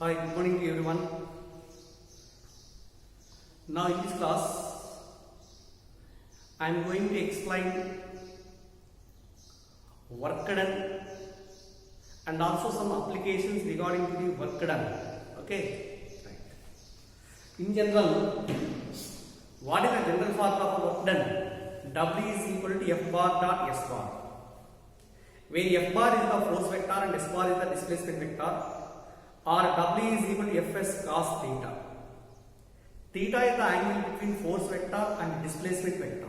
Hi, good morning to everyone. Now in this class, I am going to explain work done and also some applications regarding to the work done. Okay. Right. In general, what is the general formula of work done? W is equal to F bar dot S bar, where F bar is the force vector and S bar is the displacement vector, or W is equal to Fs cos theta. Theta is the angle between force vector and displacement vector.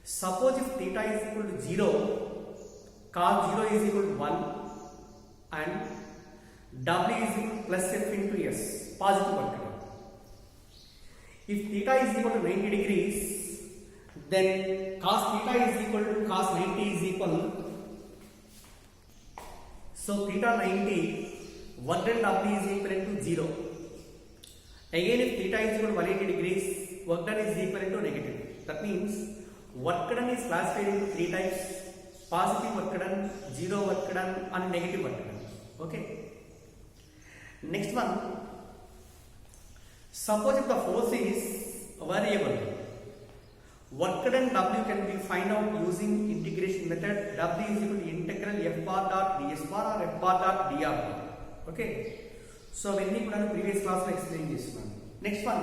Suppose if theta is equal to 0, cos 0 is equal to 1 and W is equal to plus F into S, positive work done. If theta is equal to 90 degrees, then cos theta is equal to cos 90 is equal. So theta 90, work done W is equivalent to 0. Again, if theta is equal to 180 degrees, work done is equivalent to negative. That means work done is classified into three types: positive work done, zero work done, and negative work done. Okay. Next one. Suppose if the force is variable, work done W can be find out using integration method. W is equal to integral F bar dot ds bar or F bar dot dr bar. Okay. So when we put previous class I explain this one. Next one,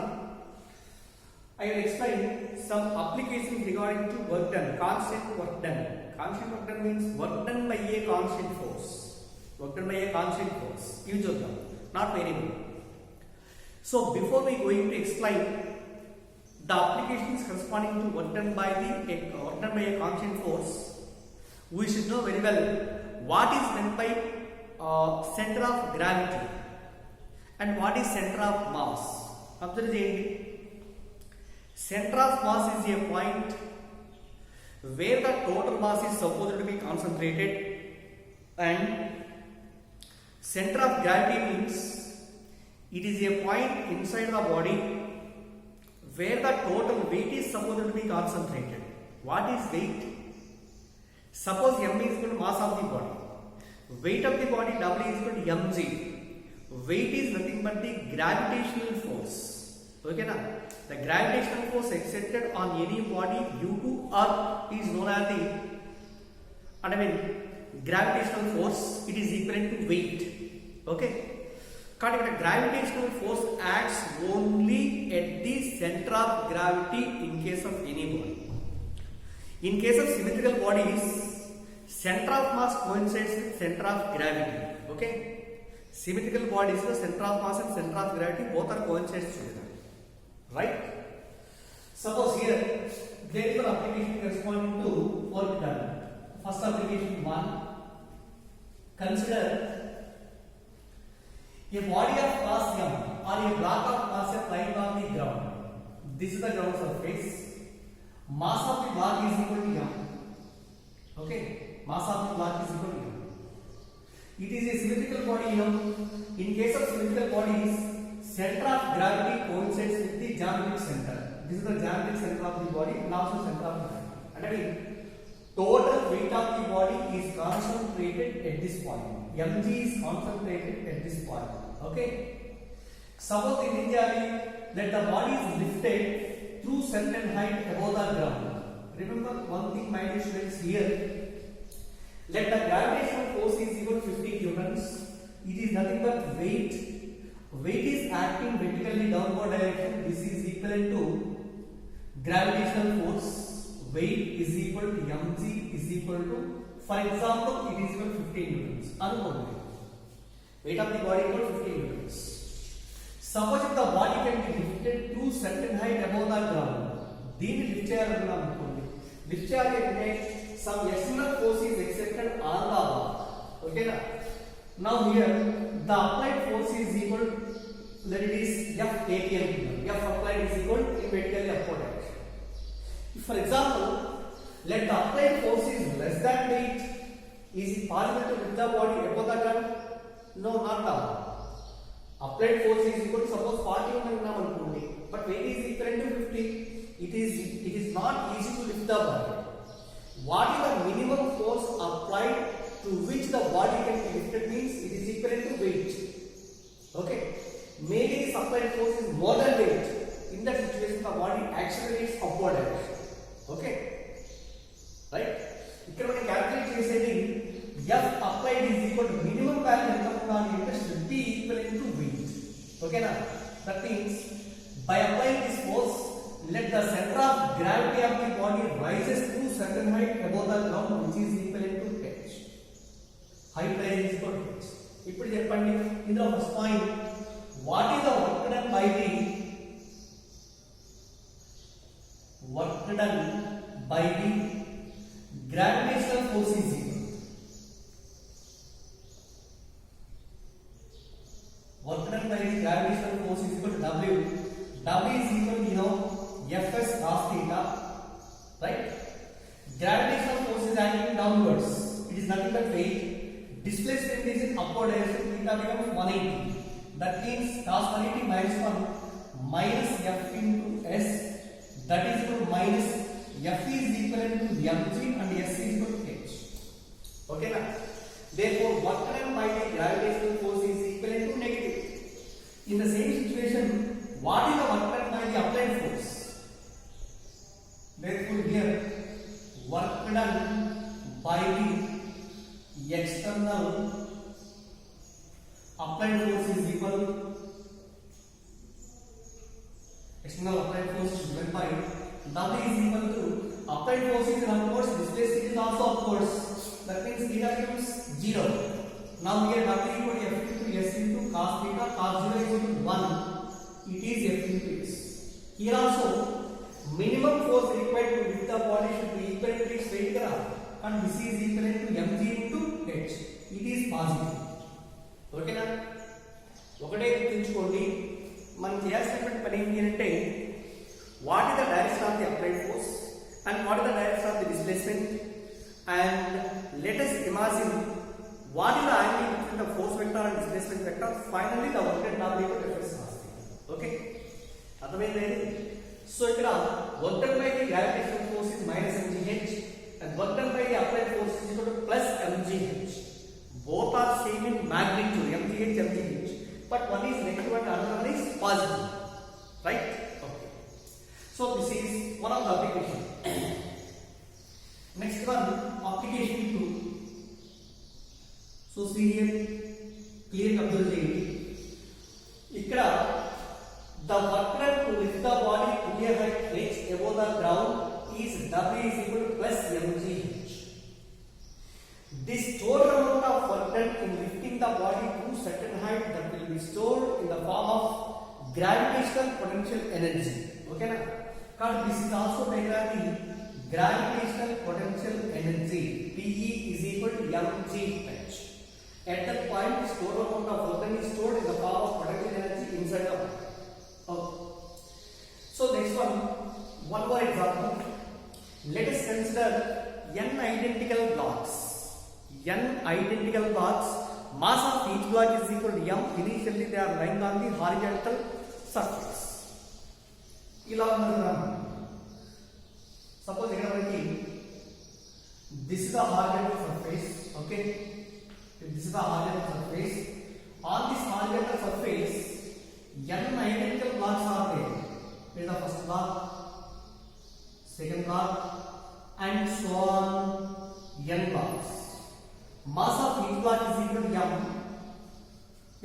I will explain some applications regarding to work done. Constant work done. Constant work done means work done by a constant force. Work done by a constant force. Use of them, not variable. So before we going to explain the applications corresponding to work done by a constant force, we should know very well what is meant by center of gravity and what is center of mass. Observe the center of mass is a point where the total mass is supposed to be concentrated, and center of gravity means it is a point inside the body where the total weight is supposed to be concentrated. What is weight? Suppose m is equal to mass of the body. Weight of the body W is equal to mg. Weight is nothing but the gravitational force. Okay na? The gravitational force exerted on any body due to Earth is known as the gravitational force. It is equivalent to weight. Okay. Because the gravitational force acts only at the center of gravity in case of any body. In case of symmetrical bodies, center of mass coincides with center of gravity. Okay. Symmetrical bodies, the center of mass and center of gravity both are coincides together. Right? Suppose here there is an application corresponding to work done. First application 1. Consider a body of mass m or a block of mass f lying on the ground. This is the ground surface. Mass of the block is equal to m. Okay, mass of the block is equal to m. It is a symmetrical body m. In case of symmetrical bodies, center of gravity coincides with the geometric center. This is the geometric center of the body and also center of gravity. And again, total weight of the body is concentrated at this point. Mg is concentrated at this point. Okay. Suppose initially that the body is lifted through certain height above the ground. Remember one thing, my dear students, here. Let the gravitational force is equal to 50 newtons. It is nothing but weight. Weight is acting vertically downward direction. This is equivalent to gravitational force. Weight is equal to mg is equal to, for example, it is equal to 15 newtons. Unquoted. Weight of the body equal to 15 newtons. Suppose if the body can be lifted to certain height above the ground, then lift some external force is exerted on the block. Okay. Now here the applied force is equal to, let it is F ATM. F applied is equal to vertically upward direction. If for example, let the applied force is less than weight, is it possible to lift the body above the ground? No, not at all. Applied force is equal to suppose 40 but weight is equivalent to 50. It is not easy to lift the body. What is the minimum force applied to which the body can be lifted means it is equivalent to weight. is equal to minimum value ఎంత ఉండాలి అంటే should be equivalent to weight. Okay na? That means by applying this force, let the center of gravity of the body rises to certain height above the ground, which is equivalent to h. Height rise is equal to h. ఇప్పుడు చెప్పండి ఇందులో first point, what is the work done by the gravitational force is equal. Work done by the gravitational force is equal to W. W is equal to, Fs cos theta, right? Gravitational force is acting downwards. It is nothing but weight. Displacement is in upward direction. Theta becomes 180. That means cos 180 minus 1 minus F into S. That is equal to minus F is equivalent to mg and S is equal to h. Okay na? Therefore, work done by the gravitational force is equivalent to negative. In the same situation, what is the work done by the applied force? Therefore, here work done by the external applied force is equal. External applied force is given by W is equal to applied force is upwards, displacement is also upwards. That means theta becomes 0. Now here W equal to F into S into cos theta. Cos 0 is equal to 1. It is F into S. Here also minimum force required to lift the body should be equal to its weight, and this is equivalent to mg into h. It is positive. Okay na? ఒకటే గుర్తుంచుకోండి, మనం చేయాల్సినటువంటి పని ఏంటి అంటే, what is the direction of the applied force and what is the direction of the displacement, and let us imagine what is the angle between the force vector and displacement vector. Finally the work done by the Fs cos theta. Okay, అర్థమైంది? So ఇక్కడ work done by the gravitational force is minus mgh and work done by the applied force is equal to plus mgh. Both are same in magnitude, mgh, but one is negative and another one is positive, right? Okay, so this is one of the application. Next one, application 2. So see here, clear observe చేయండి. ఇక్కడ the work done to lift the body to a height h above the ground is W is equal to plus mgh. This total amount of work done in lifting the body to certain height that will be stored in the form of gravitational potential energy. Okay na? Because this is also taken gravitational potential energy. Pe is equal to mgh. At that point, this total amount of work done is stored in the form of potential energy inside the body. Okay. So next one more example. Let us consider n identical blocks. N identical blocks. Mass of each block is equal to m. Initially they are lying on the horizontal surface. Suppose this is the horizontal surface. Okay, this is the horizontal surface. On this horizontal surface, n identical blocks are there. Here is the first block, second block, and so on. N blocks. Mass of each block is equal to m.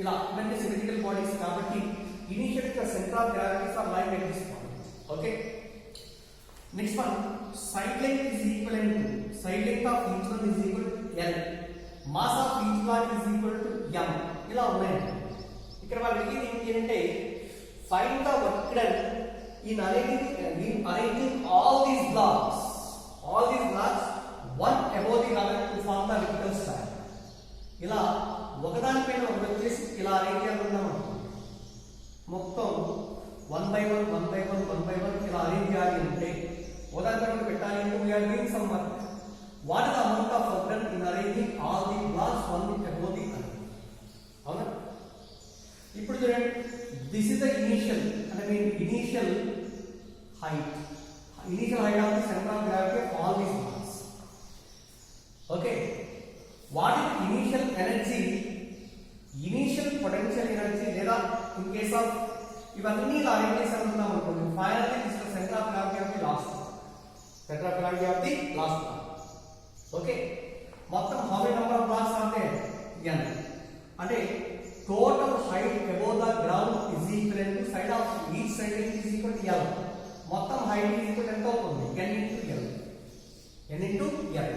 ఇలా ఇవన్నీ symmetrical bodies కాబట్టి initially the center of gravity are lying at this point. Okay. Next one, side length is equivalent to side length of each one is equal to l. Mass of each block is equal to m. ఇలా ఉన్నాయి. ఇక్కడ వాళ్ళు అడిగేది ఏంటి అంటే find the work done in arranging all these blocks one above the other to form the elliptical stack. ఇలా ఒకదానిపైన ఒకటి వచ్చేసి ఇలా అరేంజ్ చేయాలనుకున్నాం, మొత్తం 1 by 1 ఇలా అరేంజ్ చేయాలి అంటే ఒకదానిపైన పెట్టాలి అంటే we are doing some work. What is the amount of work done in arranging all the blocks one above the other? అవునా? ఇప్పుడు చూడండి, this is the initial height of the center of gravity of all these blocks. Okay, what is initial energy, initial potential energy, లేదా in case of ఇవన్నీ ఇలా arrange చేసామనుకున్నాం అనుకోండి, finally this is the center of gravity of the last block. Okay, మొత్తం how many number of blocks are there? ground is equal to side of each side length is equal to L. మొత్తం height is equal to ఎంత అవుతుంది? N into L. N into L.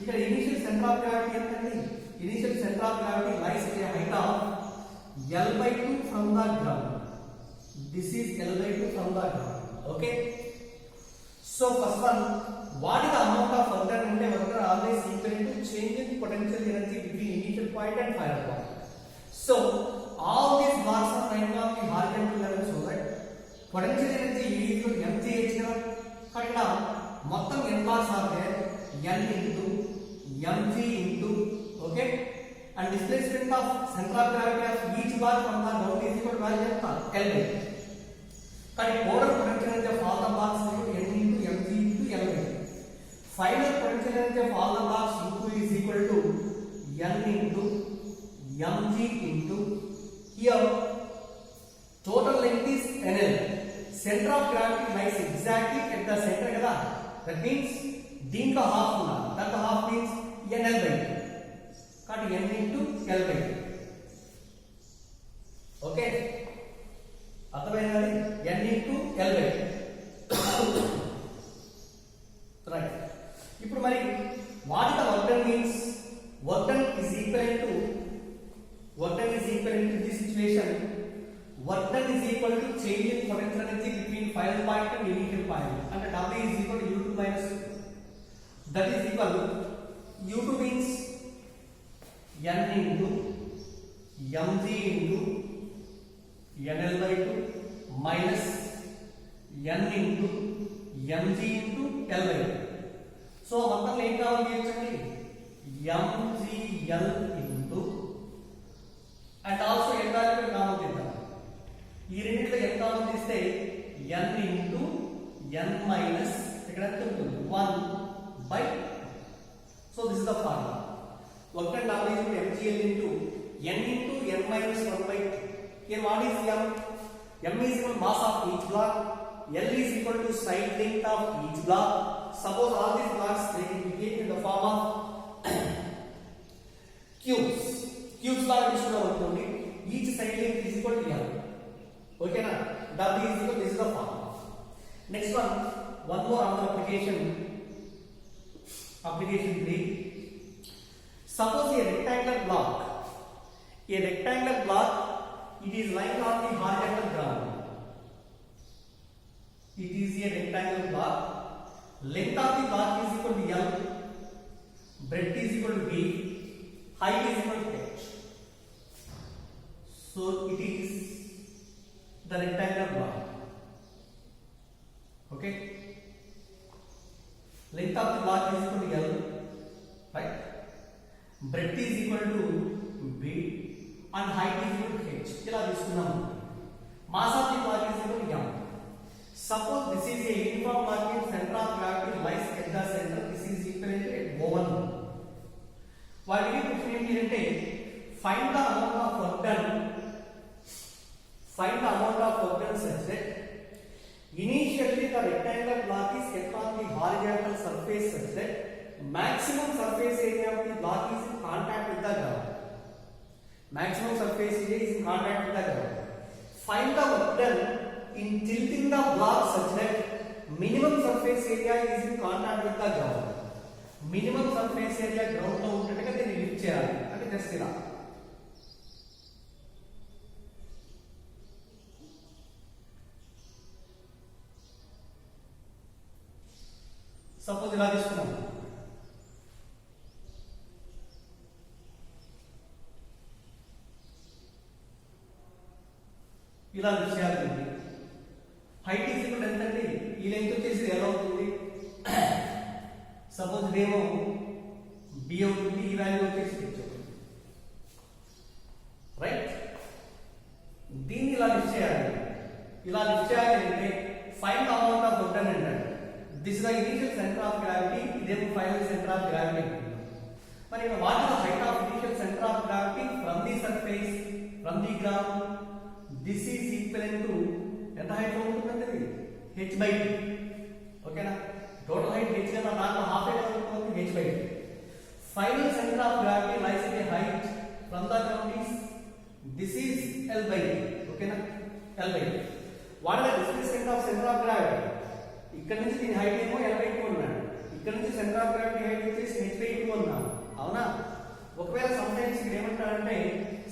ఇక్కడ initial center of gravity ఎంతండి? Initial center of gravity lies at a height of L by 2 from the ground. This is L by 2 from the ground. Okay. So first one, what is the amount of work done? Work done always equal to change in potential energy between initial point and final point. So all these bars are lying on the horizontal level, so that potential energy is equal to mgh level. Cut it down. మొత్తం n bars are there. N into mg into, okay, and displacement of center of gravity of each bar from the ground is equal to value of L by. Cut total potential energy of all the bars is equal to n into mg into L by. Final potential energy of all the bars is equal to n into mg into, here total length is nl. Center of gravity lies exactly at the center kada. That means దీంట్లో half ఉన్నా, that half means nl by 2. కాబట్టి n into l by 2. Okay, అర్థమైనది? n into l by 2. Right. ఇప్పుడు మరి what the work done means? Work done is equal to this situation. Work done is equal to change in potential energy between final point and initial point. And W is equal to U2 minus 2. That is equal to U2 means N into mg into nl by 2 minus N into mg into L by 2. So మొత్తం ఏం కావాలి చేయొచ్చండి? mgl into and also n value common తీద్దాం. ఈ రెండిట్లో n common తీస్తే n into n minus ఇక్కడ ఎంత ఉంటుంది? 1 by. So this is the formula. Work done now is mgl into n into n minus 1 by 2. Here what is m? M is equal to mass of each block. L is equal to side length of each block. Suppose all these blocks they can be given in the form of cubes. Cubes law తీసుకున్నాం అనుకోండి, each side length is equal to L. Okay na? W is equal, this is the formula. Next one more other application. Application 3. Suppose a rectangular block, it is lying on the horizontal ground. It is a rectangular block. Length of the block is equal to L, breadth is equal to B, height is equal to H. So it is the rectangular block. Okay. Length of the block is equal to L, right? Breadth is equal to B and height is equal to H. ఇలా తీసుకున్నాం. Mass of the block is equal to M. Suppose this is a uniform marking center of gravity lies at the center. This is equal to O1. What we need to find అంటే find the amount of work done. Find the amount of work done such that initially the rectangular block is kept on the horizontal surface such that maximum surface area of the block is in contact with the ground. Maximum surface area is in contact with the ground. Find the work done in tilting the block such that minimum surface area is in contact with the ground. Minimum surface area ground లో ఉంటట్టుగా దీన్ని lift చేయాలి. అంటే just ఇలా. Suppose ఇలా తీసుకున్నాం. ఇలా lift చేయాలి. Height is equal ఎంత అండి? ఈ లెంగ్త్ వచ్చేసి ఎలా అవుతుంది? సపోజ్ ఇదేమో బి అవుతుంది, ఈ వాల్యూ వచ్చేసి హెచ్ అవుతుంది, రైట్? దీన్ని ఇలా లిఫ్ట్ చేయాలి. ఇలా లిఫ్ట్ చేయాలి అంటే find amount of work done అంటారు. This is the initial centre of gravity, ఇదేమో ఫైనల్ సెంటర్ ఆఫ్ గ్రావిటీ. మరి what is the height of initial centre of gravity from the surface, from the ground? This is equal to ఎంత height లో ఉంటుందంటే h by 2. ఓకేనా? Total height h కన్నా నాకు half height ఉంటుంది, h by 2. Final centre of gravity lies at a height from the ground is this is L by 2. What are the displacement of centre of gravity? ఇక్కడ నుంచి దీని height ఏమో L/2 ఉన్నాడు, ఇక్కడ నుంచి సెంటర్ ఆఫ్ గ్రావిటీ హైట్ వచ్చేసి H/2 ఉన్నాడు, అవునా? ఒకవేళ సమ్ టైమ్స్ ఇక్కడ ఏమంటారంటే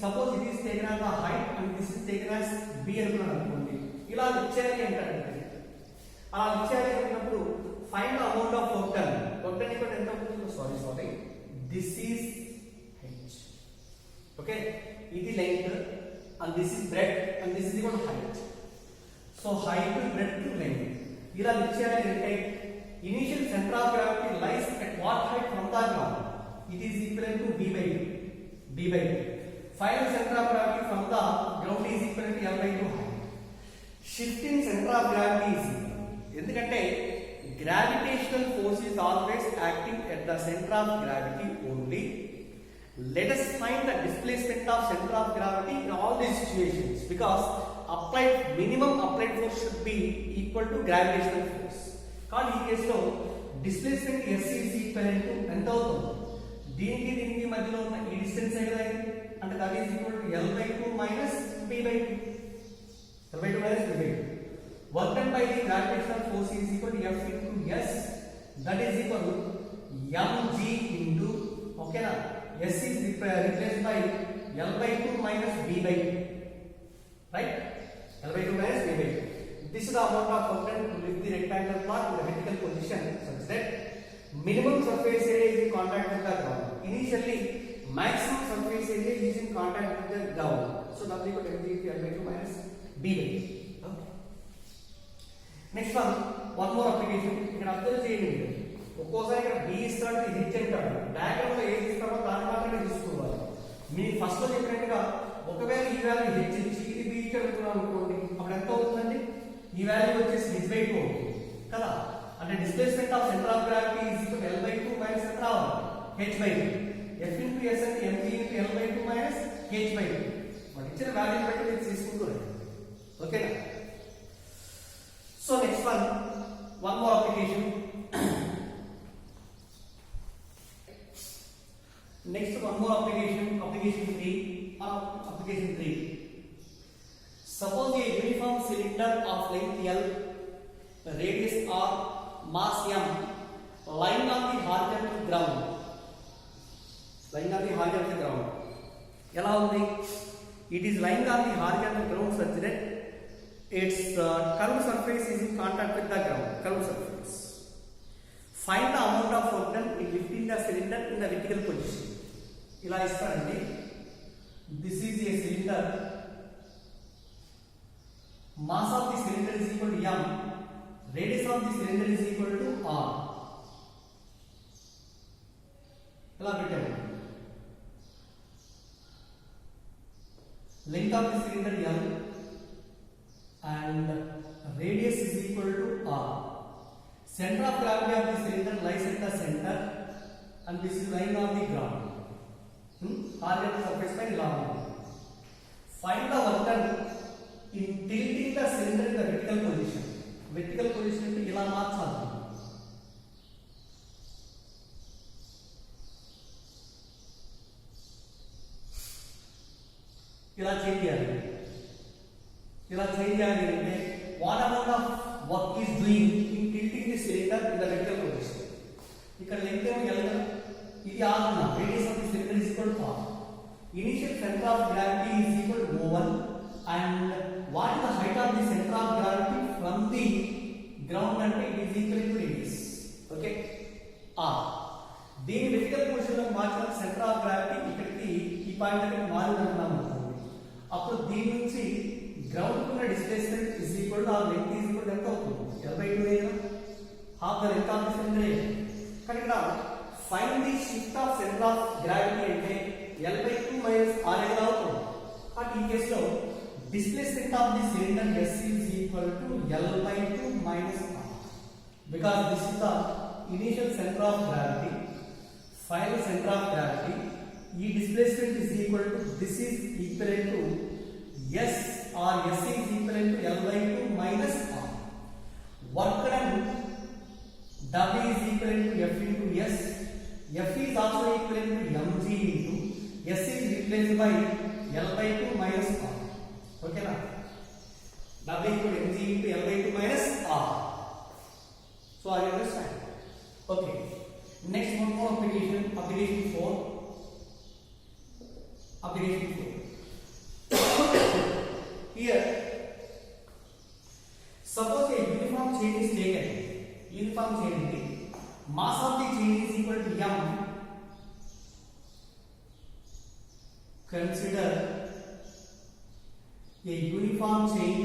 suppose it is taken as the height and this is taken as B అనుకున్నాను అనుకోండి, ఇలా ఇచ్చేయాలి అంటారంటే. అలా ఇచ్చేయాలి అనుకున్నప్పుడు find the amount of work done. Work done ఇక్కడ ఎంత అవుతుంది? Sorry this is H. Okay, ఇది length and this is breadth and this is equal to height. So height to breadth to length. ఇలా ఇచ్చేయాలి అంటే initial center of gravity lies at what height from the ground? It is equivalent to b by 2. Final center of gravity from the ground is equivalent to L/2 height. Shifting center of gravity is ఎందుకంటే gravitational force is always acting at the center of gravity only. Let us find the displacement of center of gravity in all these situations because minimum applied force should be equal to gravitational force. కానీ ఈ కేసులో displacement S is equivalent to ఎంత అవుతుంది? దీనికి మధ్యలో ఉన్న ఈ distance ఏ కదా, అంటే that is equal to L/2 minus B/2. L/2 minus B/2. Work done by the gravitational force is equal to F into S, that is equal to mg into, okay na, S is replaced by L/2 minus B/2, right? L/2 minus B/2. This is the amount of work done to lift the rectangular block in the vertical position such that minimum surface area is in contact with the ground. Initially, maximum surface area is in contact with the ground. So W equal to mg L/2 minus B/2. Okay. Next one more application. ఇక్కడ observe చేయండి, ఒక్కోసారి ఇక్కడ B ఇస్తాడు, ఇది H అంటాడు. Diagram లో ఏది ఇస్తాడో దాన్ని మాత్రమే తీసుకోవాలి. మీరు ఫస్ట్ లో చెప్పినట్టుగా ఒకవేళ ఈ వాల్యూ H ఇచ్చి ఇది B అనుకున్నాం అనుకోండి, అప్పుడు ఎంత అవుతుందండి? ఈ వాల్యూ వచ్చేసి H/2 అవుతుంది కదా. అంటే displacement of centre of gravity is equal to L/2 minus ఎంత రావాలి? H/2. F into S అంటే mg into L/2 minus H/2. వాడు ఇచ్చిన వాల్యూ బట్టి మీరు తీసుకుంటారు, ఓకేనా? So next one more application. Application 3. Suppose a uniform cylinder of length L, radius R, mass M, lying on the horizontal ground. ఎలా ఉంది? It is lying on the horizontal ground such that its curved surface is in contact with the ground. Curved surface. Find the amount of work done in lifting the cylinder in the vertical position. ఇలా ఇస్తారండి. This is a cylinder. Mass of the cylinder is equal to M. Radius of the cylinder is equal to R. ఇలా పెట్టాము. Length of the cylinder M and radius is equal to R. Center of gravity of the cylinder lies at the center and this is lying on the ground. Horizontal surface by long. Find the work done in tilting the cylinder in the vertical position. Vertical position అంటే ఇలా మార్చాలి. ఇలా చేయాలి అంటే what amount of work is doing in tilting the cylinder in the vertical position. ఇక్కడ length ఏమో L కదా, ఇది R అన్న, radius of the cylinder is equal to R. Initial center of gravity is equal to O1 and what is the height of the center of gravity from the ground అంటే it is equal to radius, okay, R. దీని vertical position లో మార్చిన center of gravity ఇక్కడికి ఈ point దగ్గర మారిందనుకున్నాం అనుకోండి, అప్పుడు దీని నుంచి గ్రౌండ్ కున్న డిస్ప్లేస్మెంట్ ఇస్ ఈక్వల్ టు ఆ లెంగ్త్ ఈజ్ ఈక్వల్ టు ఎంత అవుతుంది? L/2 ఏనా, half the length of the cylinder ఏ. కానీ ఇక్కడ find the shift of centre of gravity అంటే L/2 మైనస్ R ఎలా అవుతుంది? బట్ ఈ కేసులో displacement of the cylinder S is equal to L/2 minus R because this is the initial center of gravity, final center of gravity. ఈ displacement is equal to, this is equivalent to S or S is equivalent to L/2 minus R. Work done W is equivalent to F into S. F is also equivalent to mg into S is replaced by L/2 minus R. Okay na? W equal to mg into L by 2 minus R. So are you understand? Okay. Next one more application 4. Application 4. Here, suppose a uniform chain is taken. Uniform chain is mass of the chain is equal to m. Consider a uniform chain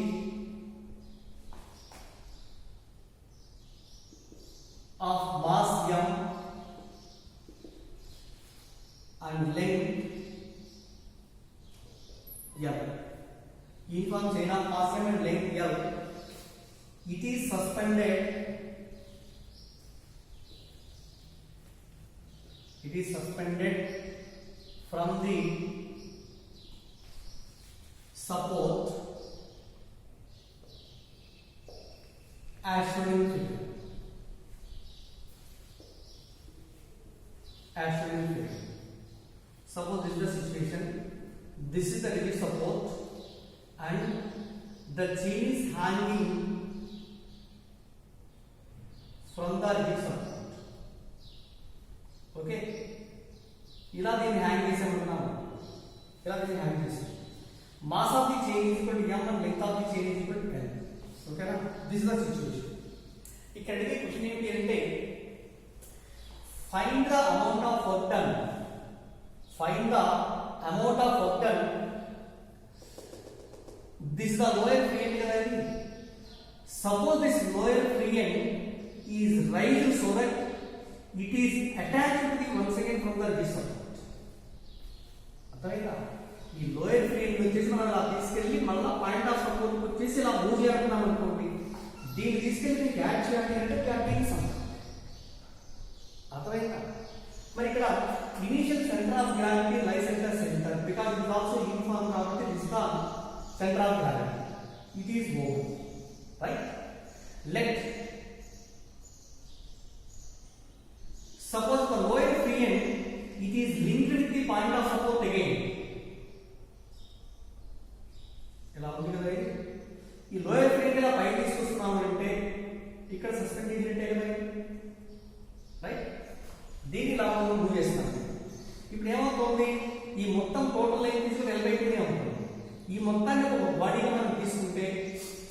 of mass m and length l. Uniform chain of mass m and length l. It is suspended. It is suspended from the support as shown in figure. As shown in figure. Suppose this is the situation. This is the rigid support and the chain is hanging from the rigid support. Okay. ఇలా దీన్ని hang చేసామనుకున్నాము. ఇలా దీన్ని hang చేసాం. Mass of the chain is equal to m and length of the chain is equal to l. Okay na? This is the situation. ఇక్కడ అడిగే question ఏంటి అంటే find the amount of work done. Find the amount of work done. This is the lower free end కదా. Suppose this lower free end is raised so that it is attached to the once again from the rigid support. అర్థమైందా? ఈ lower free end వచ్చేసి మనం అలా తీసుకెళ్ళి మళ్ళీ point of support వచ్చేసి ఇలా మూవ్ చేయాలనుకున్నాం అనుకోండి. దీన్ని తీసుకెళ్ళి మీకు యాడ్ చేయాలి అంటే క్యాపింగ్ సమ్. అర్థమైందా? మరి ఇక్కడ initial centre of gravity lies at the centre because it also uniform కాబట్టి this the centre of gravity. It is move right. Let suppose the lower free end it is linked with the point of support again. ఎలా ఉంది కదా ఈ lower free end ఇలా పైకి తీసుకొస్తున్నాము అంటే ఇక్కడ suspend చేసినట్టే కదా రైట్. దీన్ని ఇలా మూవ్ చేస్తాం. ఇప్పుడు ఏమవుతుంది ఈ మొత్తం టోటల్ లైన్ తీసుకుని వెళ్ళబోయేనే ఉంటుంది. ఈ మొత్తాన్ని ఒక బాడీగా మనం తీసుకుంటే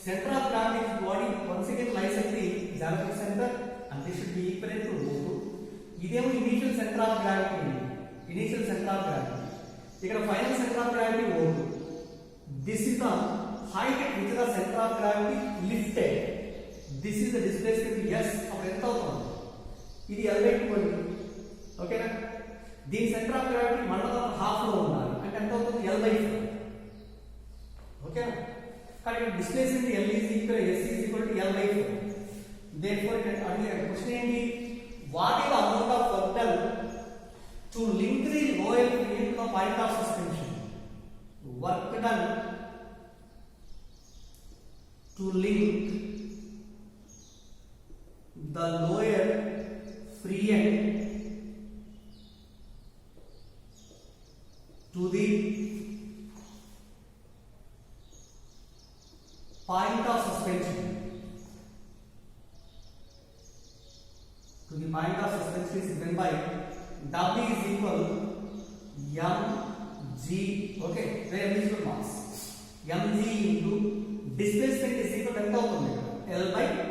centre of gravity body once again lies at the geometric centre and this should be equal to O2. ఇదేమో initial centre of gravity. Initial centre of gravity. ఇక్కడ final centre of gravity O2. This is the height at which the center of gravity lifted. This is the displacement S of ఎంత అవుతుంది. ఇది L by 2 అండి. ఓకేనా? దీని centre of gravity మళ్ళీ half లో ఉండాలి అంటే ఎంత అవుతుంది L by 4. ఓకేనా? కానీ displacement L is equal S is equal to L by 4. Therefore ఇక్కడ అడిగే క్వశ్చన్ ఏంటి? What is the amount of work done to link the lower free end to the point of suspension? Work done to link the lower free end to the point of suspension. To the point of suspension is given by W is equal mg. Okay, where m is equal mass. Mg into displacement is equal to ఎంత అవుతుంది L by 4.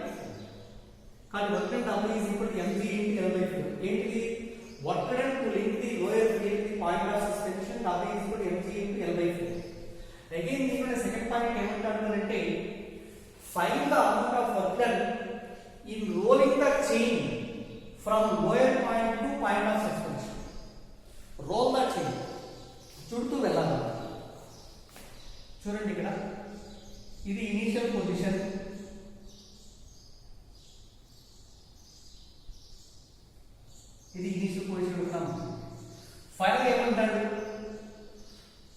కానీ work done W is equal to mg into L by 4. ఏంటిది work done to link the lower free end to the point of suspension W is equal to mg into L by 4. Again ఇక్కడ second point ఏమంటారంటే find the amount of work done in rolling the chain from lower point to point of suspension. Roll the chain. చుడుతూ వెళ్ళాలి. చూడండి ఇక్కడ ఇది initial position. ఇది initial position ఉన్నాము. Final ఏమంటాడు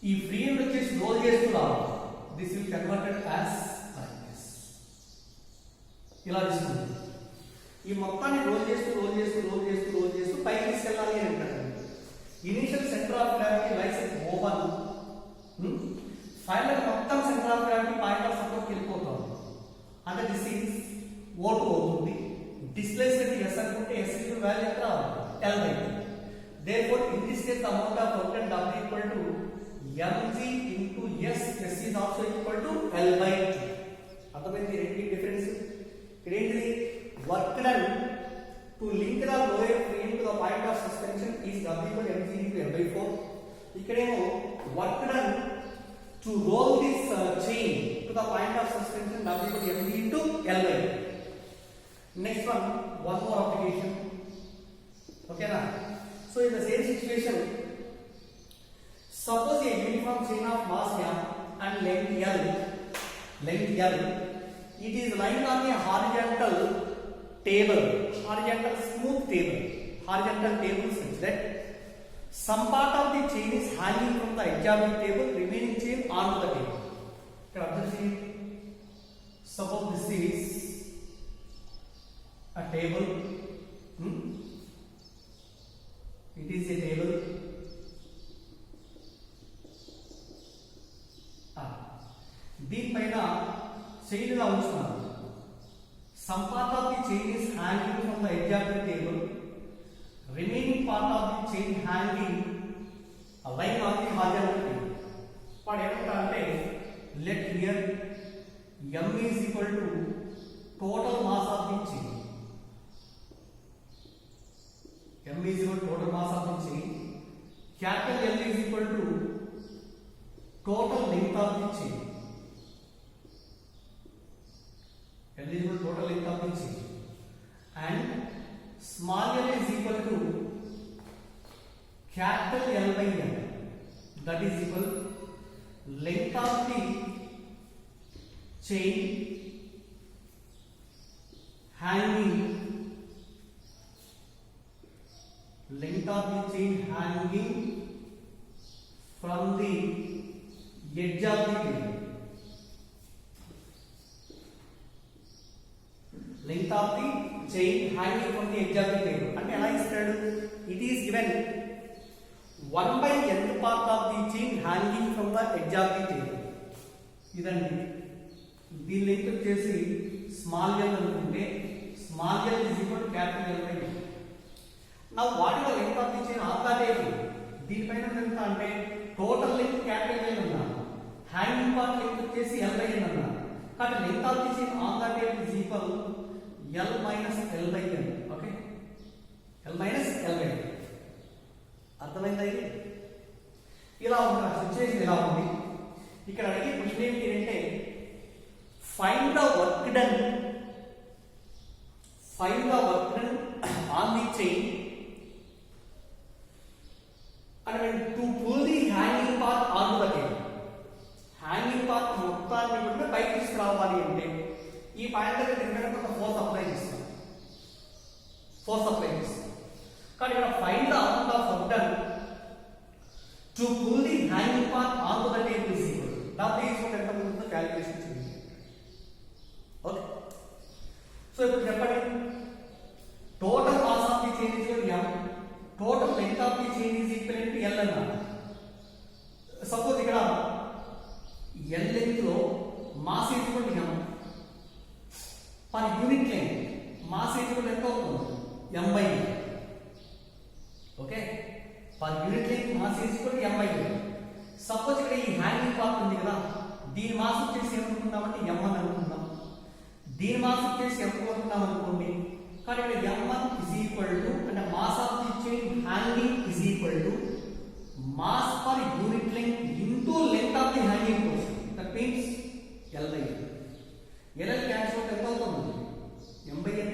ఈ ఫ్రీ ఎండ్ వచ్చేసి రోల్ చేస్తూ రావాలి. దిస్ విల్ కన్వర్టెడ్ యాజ్ ఇలా తీసుకుంటుంది. ఈ మొత్తాన్ని రోల్ చేస్తూ పైకి తీసుకెళ్ళాలి అంటారు. Initial centre of gravity lies at O1. Final మొత్తం centre of gravity point of సపోర్ట్కి వెళ్ళిపోతుంది. అంటే దిస్ ఈజ్ O2 అవుతుంది. డిస్ప్లేస్మెంట్ S అనుకుంటే S ఈక్వల్ వాల్యూ ఎంత రావాలి? L/2. Therefore, in this case, the amount of work done W equal to mg into S. S is also equal to L/2. అర్థమైంది రెండింటి difference. ఇక్కడ ఏంటిది? Work done to link the lower frame to the point of suspension is W equal to mg into L/4. ఇక్కడేమో work done to roll this chain to the point of suspension W equal to mg into L/2. Next one more application. Okay na? So in the same situation, suppose a uniform chain of mass m and length L, it is lying on a horizontal smooth table such that some part of the chain is hanging from the edge of the table, remaining chain onto the table. Can observe see? Suppose this is a table. It is a table. దీనిపైన chain లా ఉంచున్నాను. Some part of the chain is hanging from the edge of the table. Remaining part of the chain hanging lying on the horizontal table. వాడు ఏమంటారంటే let here m is equal to total mass of the chain. M is equal to total mass of the chain. Capital L is equal to total length of the chain. L is equal to total length of the chain. And small l is equal to capital L by N. That is equal length of the chain hanging from the edge of the table. Length of the chain hanging from the edge of the table. And ఎలా ఇస్తాడు? It is given 1/n part of the chain hanging from the edge of the table. ఇదండి. దీని length వచ్చేసి small l అనుకుంటే small l is equal to capital L by N. Now what is the length of the chain on the table? దీనిపైన ఎంత అంటే total length capital L అన్నాను, hanging part length వచ్చేసి L by N అన్నాను. కాబట్టి length of the chain on the table is equal L minus L by N. Okay, L minus L by N. అర్థమైందా? ఇది ఇలా ఉంది సిచ్యువేషన్. ఇలా ఉంది. ఇక్కడ అడిగే క్వశ్చన్ ఏంటి అంటే find the work done on the chain and to pull the hanging part onto the table. Hanging part మొత్తాన్ని కూడా పైకి తీసుకురావాలి అంటే ఈ పాయింట్ దగ్గర దీనిపైన కొంత ఫోర్స్ అప్లై చేస్తాం. కానీ ఇక్కడ find the amount of work done to pull the hanging part on to the table is equal దాని ఈక్వల్ ఎంత ఉంటుందో క్యాలిక్యులేషన్ చేయండి. ఓకే, సో ఇప్పుడు చెప్పండి total mass of the chain is equal m, total length of the chain is equal to L అన్నారు. Suppose ఇక్కడ L length లో mass is equal to m per unit length mass is equal ఎంత అవుతుంది? m by n. Okay, per unit length mass is equal to m by n. Suppose ఇక్కడ ఈ hanging part ఉంది కదా, దీని mass వచ్చేసి ఏమనుకుందామంటే m అని అనుకుందాం. దీని మాస్ వచ్చేసి m అనుకుందాం అనుకోండి. కానీ ఇక్కడ m1 is equal to అంటే mass of the chain hanging is equal to mass per unit length into length of the hanging portion. That means L by N. L cancel out ఎంత అవుతుంది? m by n.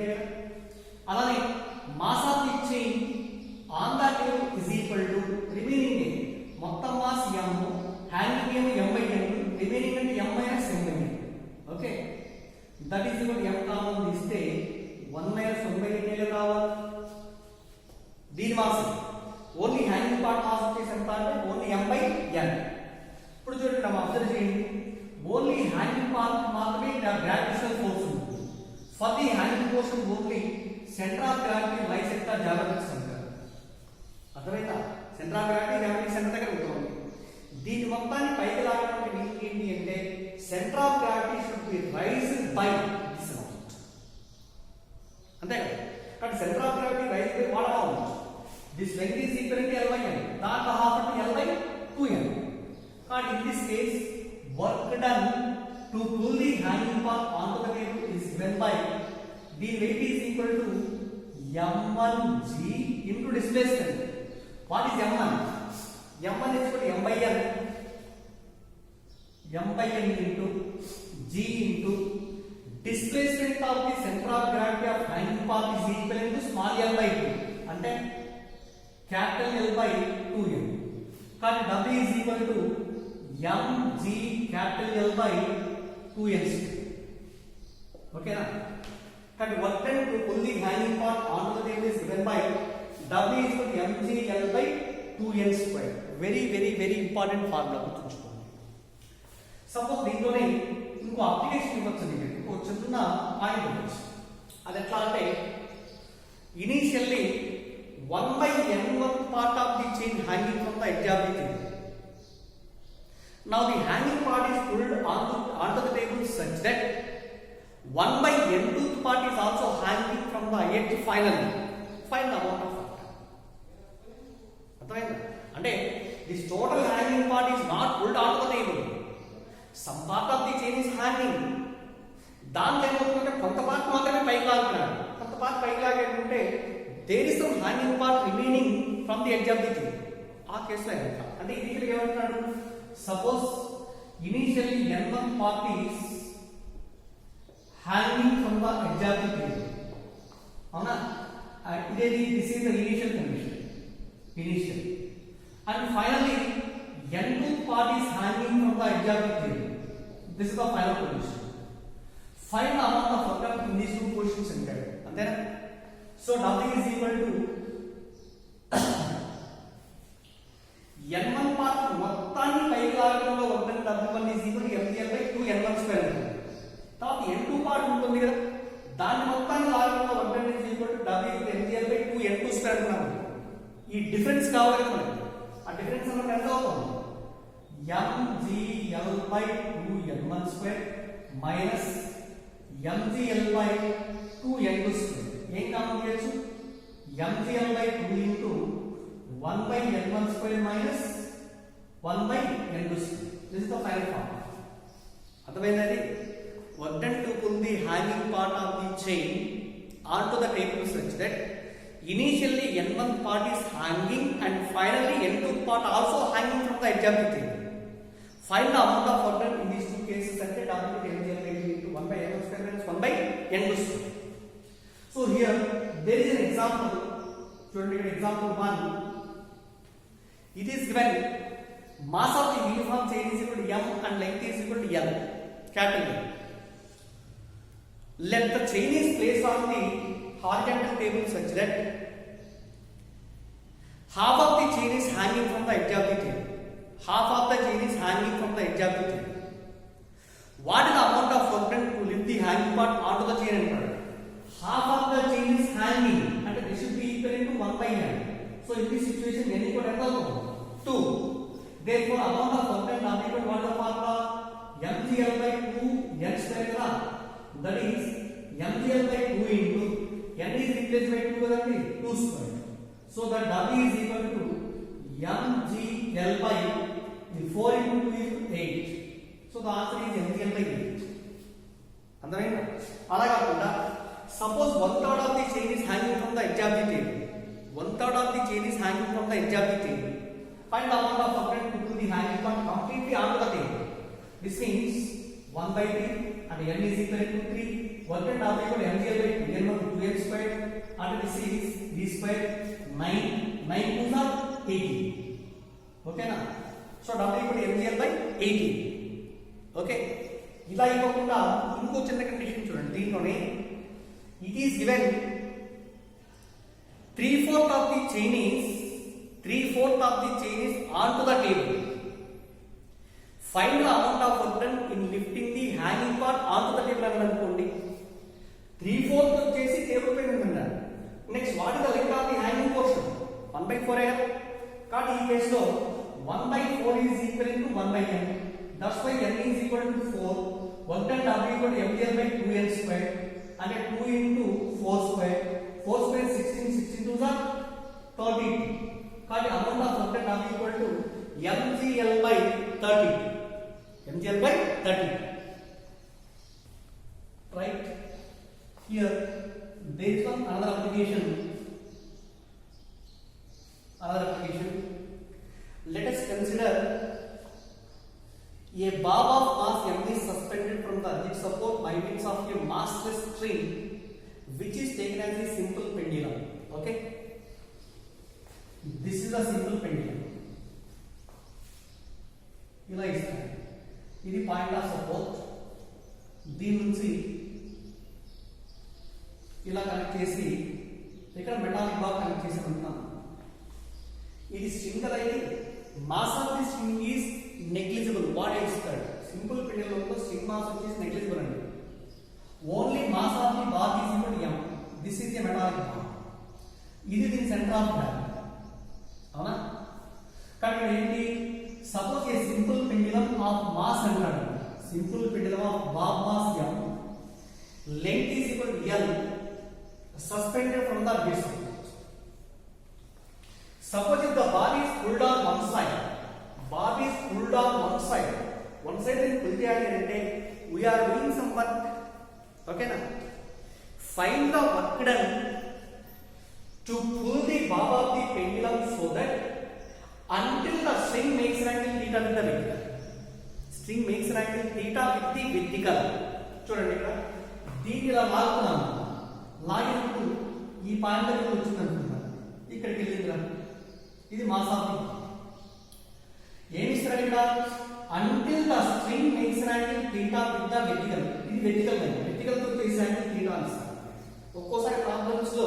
అలానే mass of the chain on the table is equal to remaining మొత్తం mass m, hanging ఏమో m by n, remaining అంటే m minus m by n. Okay, that is equal m common తీస్తే 1 minus 1 by n రావాలి. దీని mass only hanging part mass వచ్చేసి ఎంత అంటే only m by n. ఇప్పుడు చూడండి, మనం అబ్జర్వ్ చేయండి, ఓన్లీ హ్యాంగింగ్ పార్ట్ మాత్రమే గ్రావిటేషనల్ ఫోర్స్ ఉంటుంది. For the hanging portion only centre of gravity lies at the geometric centre. అర్థమైందా? Centre of gravity geometric centre దగ్గర ఉంటుంది. దీని మొత్తాన్ని పైకి లాగడానికి should be raised by this amount. అంతే కదా, కాబట్టి centre of gravity rise by what amount? This length is equal to L/N, దాంట్లో హాఫ్ అంటే L/2N. కాబట్టి in this case work done to pull the hanging part onto the table is given by the weight is equal to m1g into displacement. What is m1? m1 is equal to m/n, m/n into g into displacement of the center of gravity of hanging part is equal to small l/2, అంటే capital L/2n. కాబట్టి W is equal to mg capital L/2n. Okay na? కాబట్టి work done to pull the hanging part onto the table is given by W is equal to mg L/2n square. Very important formula గుర్తుంచుకోండి. Suppose దీంట్లోనే ఇంకో application ఇవ్వచ్చు, ఇంకో చిన్న point ఇవ్వచ్చు. అది ఎట్లా అంటే initially 1/n1 part of the chain hanging from the edge of the table. Now the hanging part is pulled onto the table such that 1/n2 part is also hanging from the edge finally. Find the amount of factor. అర్థమైందా? అంటే this total hanging part is not pulled onto the table. Some part of the chain is hanging. దాంట్లో ఏమవుతుందంటే కొంత part మాత్రమే పైకి లాగుతున్నాడు, కొంత part పైకి లాగేటంటే there is some hanging part remaining from the edge of the chain. ఆ కేసులో అంటే ఇది ఏమంటున్నాడు, suppose initially n1 part is hanging from the edge of the chain. అవునా? ఇదేది this is the initial condition, initial, and finally n2 part is hanging from the edge of the chain. This is the final condition. Find the amount of work in these two positions అంటాడు, అంతేనా? So W is equal to n1 part మొత్తాన్ని పైకి లాగడంలో work done W1 is equal to mgl/2n1 square. తర్వాత n2 part ఉంటుంది కదా, దాన్ని మొత్తాన్ని లాగడంలో work done is equal to W mgl/2n2 square అనుకున్నాము. ఈ డిఫరెన్స్ కావాలి కదా మనకి, ఆ డిఫరెన్స్ అన్నప్పుడు ఎంత అవుతుంది? mgl/2n1 square minus mgl/2n2 square. ఏం కామన్ చేయొచ్చు? mgl/2 into 1/n1 square minus 1/n2 square. This is the final form. అర్థమైందండి? Work done to pull the hanging part of the chain onto the table such that initially n1 part is hanging and finally n2 part also hanging from the edge of the table. Find the amount of work done in these two cases at W mgl/2 into 1/n1 square minus 1/n2 square. So here there is an example. Student, example 1. It is given mass of the uniform chain is equal to m and length is equal to l, capital L. Let the chain is placed on the horizontal table such that half of the chain is hanging from the edge of the table. Half of the chain is hanging from the edge of the table. What is the amount of work done to lift the hanging part onto the chain and product? Half of the chain is hanging and this should be equal to 1/n. So in this situation n equal to 2. Therefore amount of work done now equal to what is the formula? mgl/2n square kada. That is mgl/2 into n is replaced by 2 kadandi, 2 square. So that W is equal to mgl/4 into 2 is 8. So the answer is mgl/8. అర్థమైందా? అలా కాకుండా suppose 1/3 of the chain is hanging from the edge of the table. 1/3 of the chain is hanging from the edge of the table. Find the amount of work done to pull the hanging part completely onto the table. This means 1/3 and n is equal to 3. Work done now equal to mgl/2 n1 2n square and this is d square 9 2s are 18. Okay na? So W equal to mgl/18. Okay. ఇలా ఇవ్వకుండా ఇంకో చిన్న condition చూడండి. దీంట్లోనే it is given 3/4 of the chain is onto the table. Find the amount of work done in lifting the hanging part onto the table అని అనుకోండి. 3/4 వచ్చేసి table పైన ఉందన్నారు. Next what is the length of the hanging portion? 1/4 అయ్యారు. కాబట్టి ఈ కేసులో 1/4 is equal to 1/n. That's why n is equal to 4. work done W equal to MDL by 2L square and 2 into 4 square. 4 square 16, 16 2s are 32. Because amount of work done W equal to MGL by 30. MGL by 30. Right? Here there is one another application. Let us consider a bob of mass m is suspended from the rigid support by means of a massless string which is taken as a simple pendulum. Okay, this is a simple pendulum. ఇలా ఇస్తాను. ఇది point of support. దీని నుంచి ఇలా connect చేసి ఇక్కడ metallic ball connect చేసి ఉంటాను. ఇది స్ట్రింగ్ అయితే mass of the string is negligible. What is that? Simple పెండెంలో స్ట్రింగ్ మాస్ వచ్చేసి నెగ్లిజిబుల్ అండి. Only mass of the ball is equal to m. This is a metallic ball. ఇది దీని centre of gravity. అవునా? కానీ ఏంటి? Suppose a simple pendulum of mass అంటాడు. Simple pendulum of ball mass m, length is equal to l, suspended from the base. Suppose if the bar is pulled on one side, one side then pull the we are doing some work. Okay na? Find the work done to pull the bob of the pendulum so that until the string makes an angle theta with the vertical. String makes an angle theta with the vertical. చూడండి ఇక్కడ దీన్ని ఇలా లాగుతున్నాను. లాగినప్పుడు ఈ point దగ్గర వచ్చింది అనుకుంటాను. ఇక్కడికి వెళ్ళిందిరా. ఇది మాస్ ఆఫ్ ది. ఏమి ఇస్తారు ఇక్కడ? until the string makes an angle theta with the vertical. ఇది vertical లైన్. vertical తో చేసే యాంగిల్ theta ఇస్తారు. ఒక్కోసారి ప్రాబ్లమ్స్ లో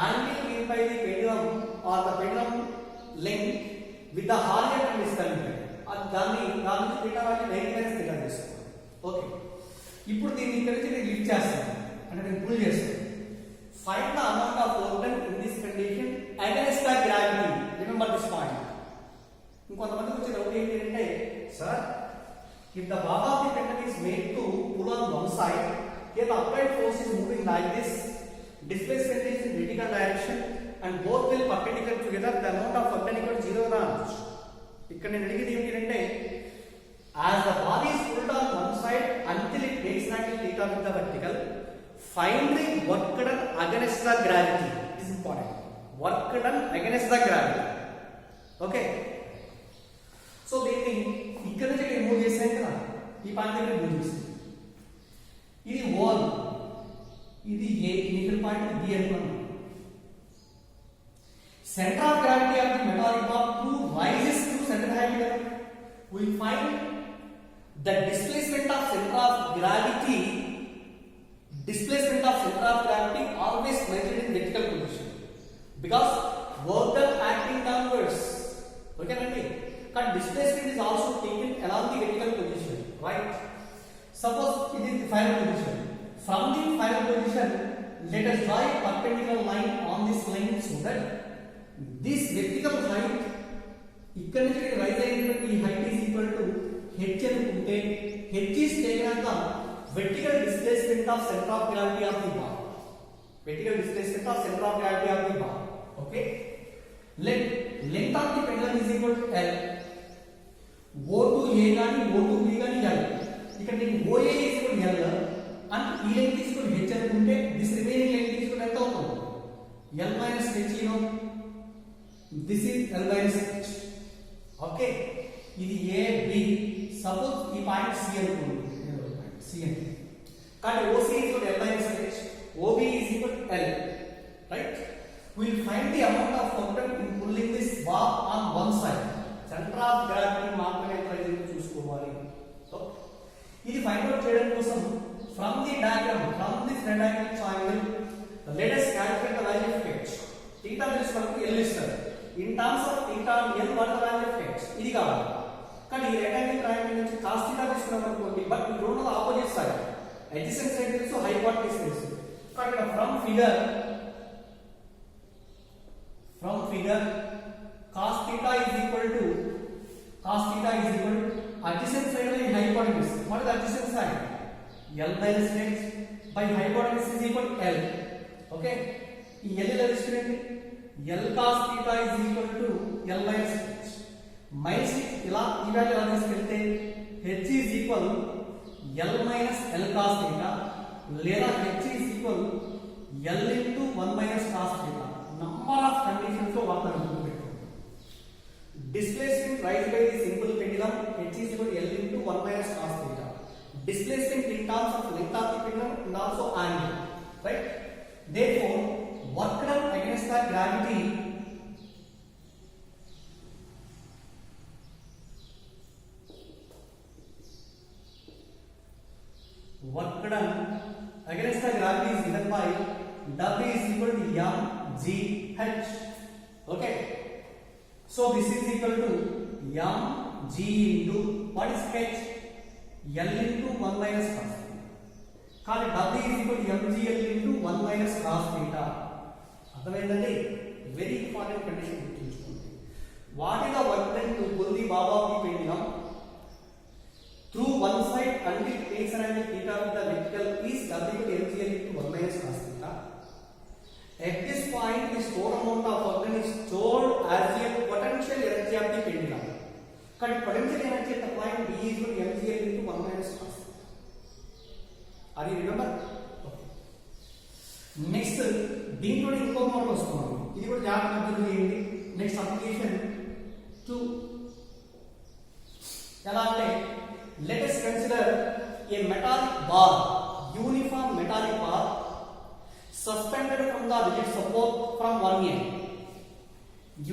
angle given by the pendulum or the pendulum length with the horizontal అని ఇస్తారు. దాన్ని theta వాల్యూ 9 మైనస్ theta తీసుకోవాలి. ఓకే, ఇప్పుడు దీన్ని ఇక్కడ నుంచి నేను లిఫ్ట్ చేస్తాను అంటే నేను పుల్ చేస్తాను. Find the amount of work done in this condition against the gravity. Remember this point. ఇంకొంతమందికి వచ్చే డౌట్ ఏంటి అంటే, sir if the bob of the pendulum is made to pull on one side, here the upright force is moving like this, displacement is in vertical direction and both will perpendicular together, the amount of work done equal to 0 గా అనొచ్చు. ఇక్కడ నేను అడిగేది ఏంటంటే, as the ball is pulled on one side until it makes an angle theta with the vertical, find the work done against the gravity. This is important. Work done against the gravity. Okay. So దీన్ని ఇక్కడ నుంచి ఇక్కడ move చేసాం కదా, ఈ point దగ్గర move చేసాం. ఇది ఓల్, ఇది ఏ, ఇనిషియల్ పాయింట్ బి అనుకున్నాం. Center of gravity of the metallic ball 2 rises to center height కదా. We find the displacement of center of gravity always measured in vertical position because work done acting downwards. Okay nandi? But displacement is also taken along the vertical position, right? Suppose it is the final position. From the final position, let us draw a perpendicular line on this line so that this vertical height ఇక్కడ నుంచి rise అయినటువంటి ఈ height is equal to h అనుకుంటే h is taken as the vertical displacement of center of gravity of the bar. Okay, length of the pendulum is equal to L. O to A గాని O to B గాని L. ఇక్కడ నేను OA is equal to L and ఈ length is equal to h అనుకుంటే this remaining length is equal to ఎంత అవుతుంది? L minus h, you know. This is L minus h. Okay, ఇది A B. Suppose ఈ point C అనుకోండి. C అంటే కానీ OC is equal to L minus h, OB is equal to L, right? We will find the amount of work done in pulling this bar on one side. Center of gravity మాత్రమే ఎంత చూసుకోవాలి. So ఇది find out చేయడం కోసం from the diagram, from this rectangle triangle, let us calculate the value of h. theta తెలుసు మనకు L ఇస్తారు. In terms of theta and L, what the value of h? ఇది కావాలి. కానీ ఈ rectangle triangle నుంచి cos theta తీసుకున్నాం అనుకోండి, but we don't know the opposite side. Adjacent side తెలుసు, hypotenuse తెలుసు. కానీ from figure cos theta is equal to adjacent side and hypotenuse. What is the adjacent side? L minus h by hypotenuse is equal to L. Okay, ఈ L ఎలా తీసుకురండి, L cos theta is equal to L minus h. Minus ఇలా ఈ value ఎలా తీసుకెళ్తే h is equal L minus L cos theta లేదా h is equal L into 1 minus cos theta. Number of conditions లో వాడతారు. Displacement rise by the simple pendulum h is equal to L into 1 minus cos theta. Displacement in terms of length of the pendulum and also angle, right? Therefore, work done against the gravity is given by W is equal to mgh. Okay, so this is equal to mg into what is h? L into 1 minus cos theta. కానీ W is equal to mgl into 1 minus cos theta. అర్థమైందండి? Very important condition గుర్తుంచుకోండి. What is the work done to pull the bob of the pendulum through one side until it makes an angle theta with the vertical is W equal to mgl into 1 minus cos theta. At this point, the stored amount of work done is stored as a potential energy of the pendulum. But potential energy at the point B is equal to mgl into 1 minus cos theta. Are you remember? Okay. Next, దీంట్లో ఇంకో model వస్తుంది. ఇది కూడా జాగ్రత్తగా observe చేయండి. Next application 2 ఎలా అంటే let us consider a metallic bar, uniform metallic bar suspended from the rigid support from one end.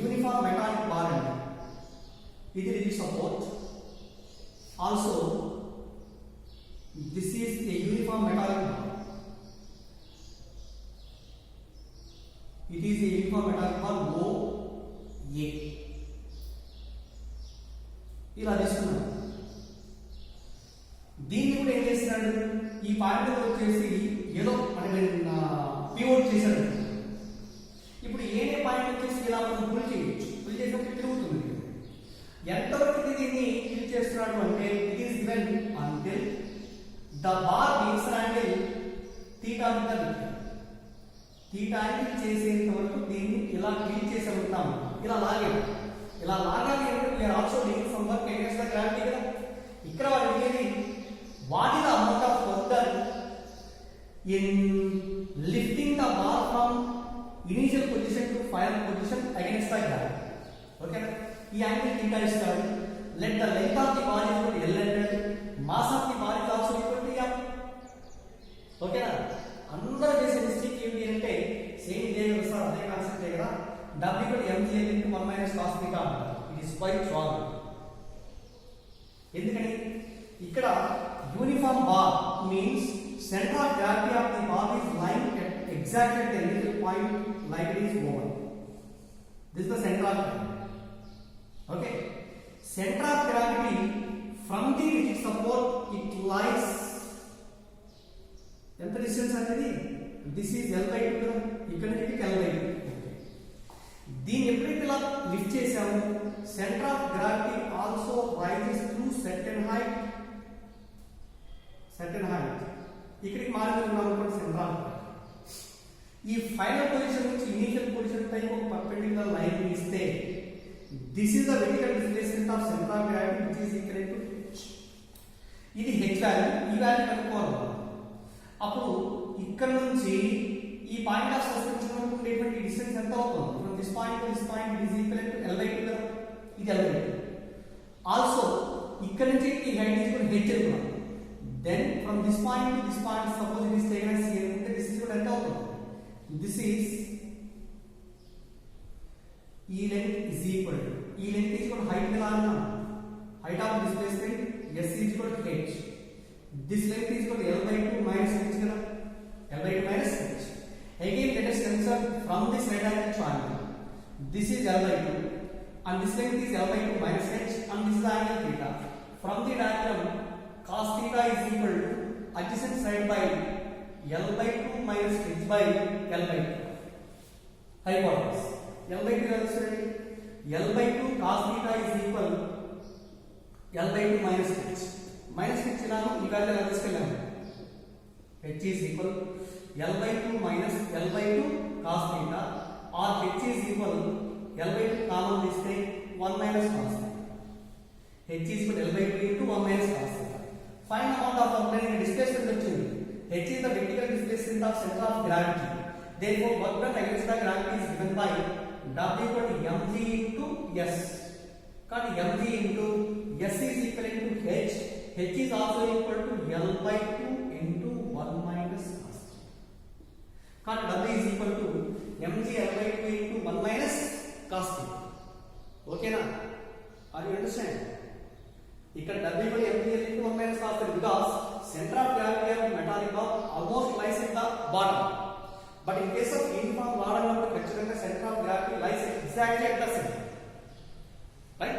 Uniform metallic bar and ఇది rigid support. Also, this is a uniform metallic bar. It is a uniform metallic bar O A. ఇలా తీసుకున్నాం. దీన్ని కూడా ఏం చేస్తున్నాడు, ఈ point వచ్చేసి ఏదో అంటే పివోట్ చేశాడు. ఇప్పుడు ఏనే పాయింట్ వచ్చేసి ఇలా మనం పుల్ చేయొచ్చు. పుల్ చేసినప్పుడు తిరుగుతుంది. ఎంతవరకు దీన్ని ఫిల్ చేస్తున్నాడు అంటే it is given until the bar makes angle theta with the wicket. Theta angle చేసేంత వరకు దీన్ని ఇలా ఫిల్ చేసి ఉంటాము. ఇలా లాగాలి. ఇలా లాగాలి అంటే we are also doing some work against the gravity కదా. ఇక్కడ వాళ్ళు ఏది what is the amount of work done in lifting the bar from initial position to final position against the gravity. Okay, ఈ యాంగిల్ theta ఇస్తారు. Let the length of the bar is equal to L and mass of the bar is also equal to m. Okay నా అందరూ చేసే mistake ఏంటి అంటే same ఇదే వస్తారు, అదే కాన్సెప్ట్ కదా. W equal to mgl into 1 minus cos theta. It is quite wrong. ఎందుకని ఇక్కడ uniform bar means center of gravity of the bar is lying at exactly at the initial point like it is over. This is the center of gravity. Okay, center of gravity from the rigid support it lies ఎంత distance అనేది this is L by 2 కదా, ఇక్కడ నుంచి L by 2. దీన్ని ఎప్పుడైతే ఇలా lift చేసాము center of gravity also rises to certain height. ఇక్కడికి మారుతున్నాం అనుకోండి సెంటర్ ఆఫ్ గ్రావిటీ. ఈ ఫైనల్ పొజిషన్ నుంచి ఇనిషియల్ పొజిషన్ పైకి ఒక పర్పెండిక్యులర్ లైన్ ఇస్తే this is the vertical displacement of centre of gravity which is equal to h. ఇది h value, ఈ value కనుక్కోవాలి. అప్పుడు ఇక్కడ నుంచి ఈ పాయింట్ ఆఫ్ సస్పెన్షన్ వరకు ఉండేటువంటి డిస్టెన్స్ ఎంత అవుతుంది? From this point to this point it is equal to L by 2 కదా, ఇది L by 2. ఆల్సో ఇక్కడ నుంచి ఈ height is equal to h అనుకున్నాం. Then from this point to this point, suppose it is taken as here, this is what end out. This is E length is equal to height of displacement S is equal to h. This length is equal to L by 2 minus h. L by 2 minus h. Again, let us consider from this right angle triangle. This is L by 2, and this length is L by 2 minus h, and this is the angle theta. From the diagram, cos theta is equal to adjacent side by L by 2 minus h by L by 2. Hypotenuse. L by 2 is L by 2 cos theta is equal L by 2 minus h. Minus h ఇలాను ఈ value తీసుకెళ్ళాము. H is equal L by 2 minus L by 2 cos theta, or H is equal L by 2 common this thing 1 minus cos theta. H is equal L by 2 into 1 minus cos theta. Find amount of work done in displacement వచ్చింది. H is the vertical displacement of center of gravity. Therefore, work done against the gravity is given by W equal to mg into s. Got mg into s is equal to h. H is also equal to L by 2 into 1 minus cos theta. Got W is equal to mg L by 2 into 1 minus cos theta. Okay na? Are you understand? ఇక్కడ W by mg into 1 minus cos theta, because center of gravity of metallic bar almost lies at the bottom. But in case of uniform వాడనప్పుడు ఖచ్చితంగా center of gravity lies exactly at the center. Right?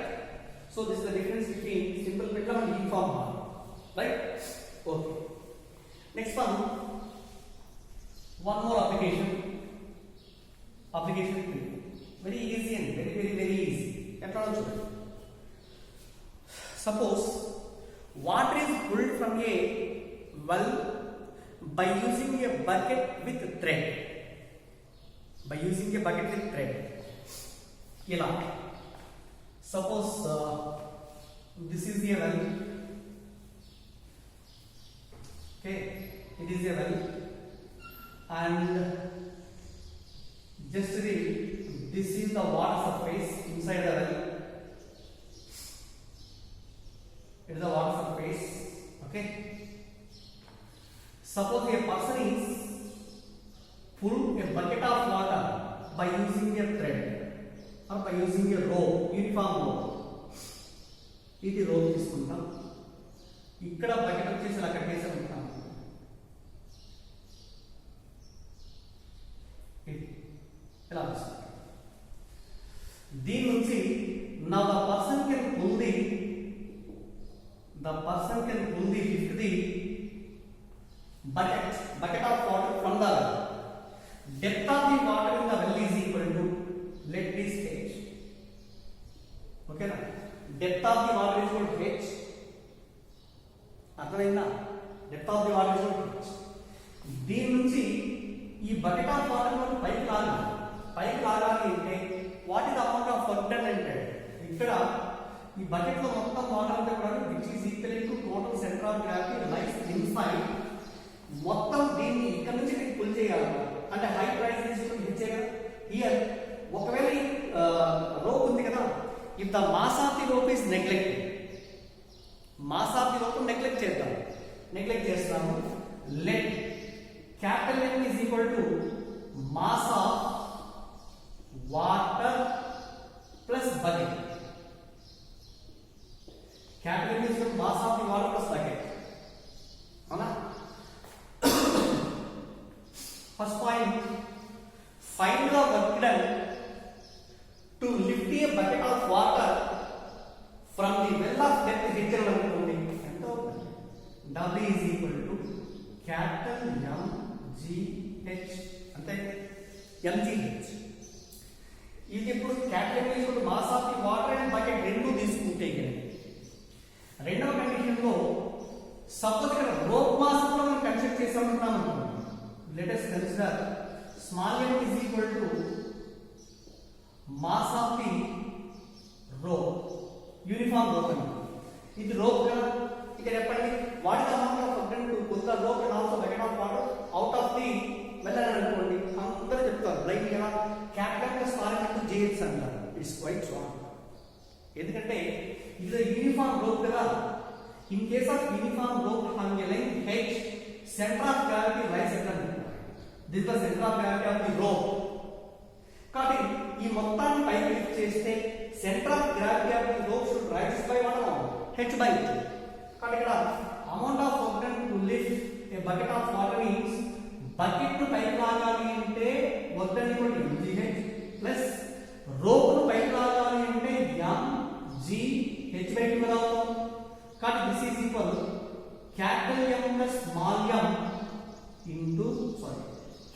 So this is the difference between simple pendulum and uniform bar. Right? Okay. Next one more application. Application 3. Very easy and very easy. ఎట్లా చూడండి. Suppose water is pulled from a well by using a bucket with thread. By using a bucket with thread. ఇలా. Suppose this is a well. Okay, it is a well, and just read. This is the water surface inside the well. It is the water surface. Okay. Suppose a person is pull a bucket of water by using a thread or by using a rope, uniform rope. ఇది rope తీసుకుంటాం. ఇక్కడ bucket వచ్చేసి అక్కడ కేసే ఉంటాం. ఎలా వస్తుంది? దీని నుంచి now the person can pull the lift the bucket of water from the well. Depth of the water in the well is equal to, let this h. Okay na? Depth of the water is equal to h. అర్థమైందా? Depth of the water is equal to h. దీని నుంచి ఈ bucket of water మనం పైకి లాగాలి అంటే what is amount of work done అంటే ఇక్కడ ఈ బకెట్ లో మొత్తం వాటర్ అంతా కూడా which is equal to total centre of gravity lies inside. మొత్తం దీన్ని ఇక్కడ నుంచి మీకు పుల్ చేయాలి అంటే హై ప్రైస్ తీసుకుని ఇచ్చేగా హియర్ ఒకవేళ రోప్ ఉంది కదా, if the mass of the rope is neglected, mass of the rope neglect చేస్తాము. Let capital M is equal to mass of water plus bucket. Capital M is equal to mass of the water plus bucket. అవునా? First point, find the work done to lift a bucket of water from the well of depth h అనుకోండి. ఎంత అవుతుంది? W is equal to capital M G H. అంతే, mgh. ఇది ఇప్పుడు capital M is mass of the water and bucket రెండు తీసుకుంటే రెండవ condition లో సపోజ్ ఇక్కడ రోప్ మాస్ కూడా మనం కన్సిడర్ చేసామంటున్నాం అనుకోండి. Let us consider small m is equal to mass of the rope, uniform rope అని. ఇది రోప్ కదా, ఇక్కడ చెప్పండి what is the amount of work done to pull the rope and also bucket of water out of the well అని అనుకోండి. అందరూ చెప్తారు like ఎలా క్యాపిటల్ ప్లస్ స్మాల్ ఇంటూ జేఎక్స్ అంటారు. It's quite wrong. ఎందుకంటే ఇది యూనిఫామ్ రోప్ కదా. In case of uniform rope on a line H, centre of gravity lies at the this the centre of gravity of the rope. కాబట్టి ఈ మొత్తాన్ని పైకి lift చేస్తే centre of gravity of the rope should rise by what amount, h by 2. కాబట్టి ఇక్కడ amount of work done to lift a bucket of water means bucket ను పైకి లాగాలి అంటే work done equal to mgh plus rope ను పైకి లాగాలి అంటే mgh by 2 కదా అవుతుంది. కాబట్టి this is equal capital M plus small m into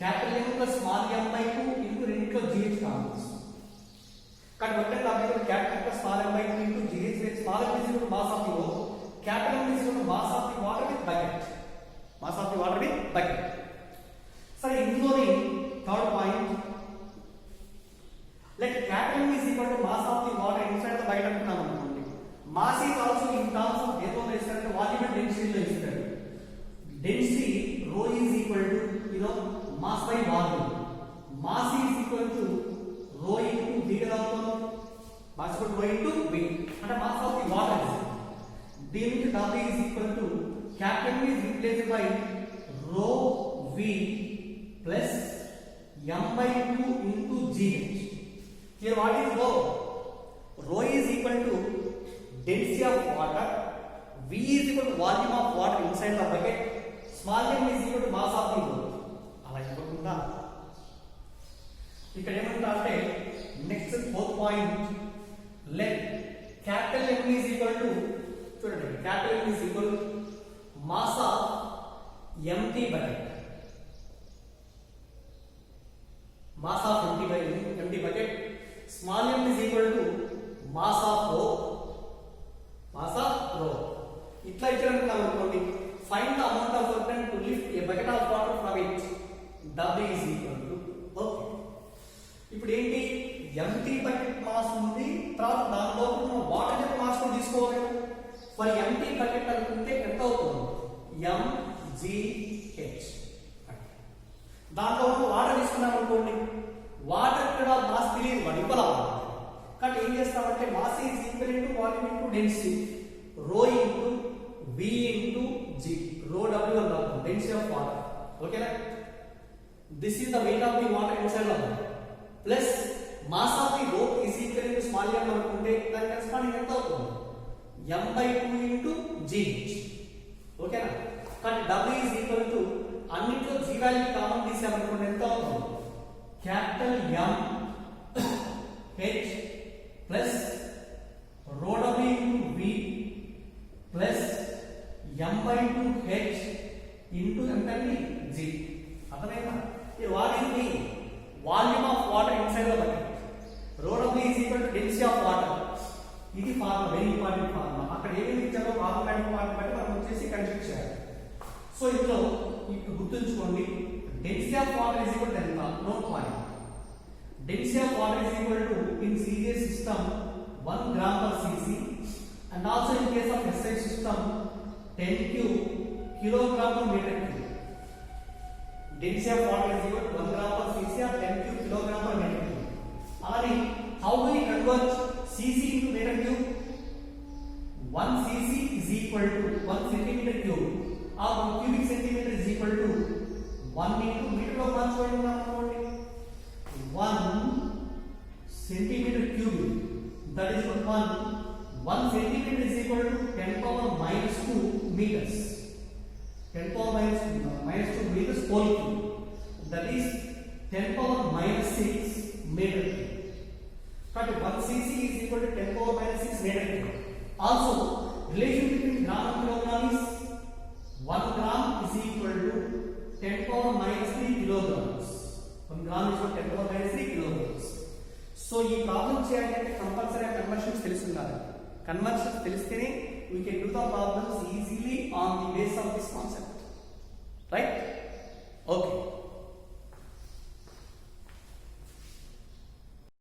capital M plus small m by 2 into రెండిట్లో gh కావాలి. కాబట్టి వర్క్ డన్ కాబట్టి capital plus small m by 2 into gh, small m is equal to mass of the rope, capital M is equal to mass of the water with bucket, mass of the water with bucket. Sir, including third point, let capital M is equal to mass of the water inside the bucket అనుకున్నాం అనుకోండి. Mass is also in terms of దేంతో ఇస్తారంటే volume and density లో ఇస్తారు. Density rho is equal to mass by volume. Mass is equal to rho into v కదా అవుతుంది. Mass equal to rho into v అంటే mass of the water is. దీని నుంచి W is equal to capital is replaced by rho v plus m by 2 into gh. Here what is rho? Rho is equal to density of water, v is equal to volume of water inside the bucket, small m is equal to mass of the rho. అలా ఇవ్వకుండా ఇక్కడ ఏమంటారు అంటే next fourth point, let capital M is equal to చూడండి capital M is equal to mass of empty bucket. Mass of empty bucket. Small m is equal to mass of rho. Mass of rho. ఇట్లా ఇచ్చారనుకున్నాం అనుకోండి. Find the amount of work done to lift a bucket of water from it. W is equal to okay. ఇప్పుడు ఏంటి empty bucket mass ఉంది, తర్వాత దానిలో ఉన్న water యొక్క mass కూడా తీసుకోవాలి. ఫర్ ఎంటీ బకెట్ అనుకుంటే ఎంత అవుతుంది? mgh. దాంట్లో ఉన్న వాటర్ తీసుకున్నాం అనుకోండి, వాటర్ కూడా మాస్ తెలియదు వాడు ఇవ్వాలి కాబట్టి ఏం చేస్తామంటే mass is equal to volume into density, rho into v into g, rho w అని రాస్తాం డెన్సిటీ ఆఫ్ వాటర్. ఓకేనా? This is the weight of the water inside the water plus mass of the rho is equal to small m అనుకుంటే దాని corresponding ఎంత అవుతుంది? m by 2 into gh. ఓకేనా? కాబట్టి w is equal to అన్నిట్లో g value common తీసామనుకోండి ఎంత అవుతుంది? క్యాపిటల్ M H ప్లస్ రో w into v plus m by 2 h into ఎంతండి g. అర్థమైందా? ఇది what is the volume of water inside the bucket. రో w is equal to density of water. ఇది formula, very important formula. అక్కడ ఏమేమి ఇచ్చారో problematic part బట్టి మనం వచ్చేసి కన్సిడర్ చేయాలి. సో ఇందులో ఇప్పుడు గుర్తుంచుకోండి, density of water is equal to ఎంత? No point. Density of water is equal to in CJ system 1 gram per cc and also in case of SI system 10 cube kilogram per meter cube. Density of water is equal to 1 gram per cc or 10 cube kilogram per meter cube. Alani how do we convert cc into meter cube? 1 cc is equal to 1 centimeter cube or 1 cubic centimeter is equal to 1 into meter లో మార్చుకుంటున్నాం అనుకోండి. 1 centimeter cube, that is 1 centimeter is equal to 10 power minus 2 meters. 10 power minus 2 meters whole cube, that is 10 power minus 6 meter cube. But 1 cc is equal to 10 power minus 6 meter cube. Also, relation between gram and kilogram is 1 gram is equal to 10 power minus 3 kilograms. 1 gram is equal to 10 power minus 3 kilograms. So ఈ problem చేయాలంటే compulsory conversions తెలిసి ఉండాలి. Conversions తెలిస్తేనే we can do the problems easily on the basis of this concept.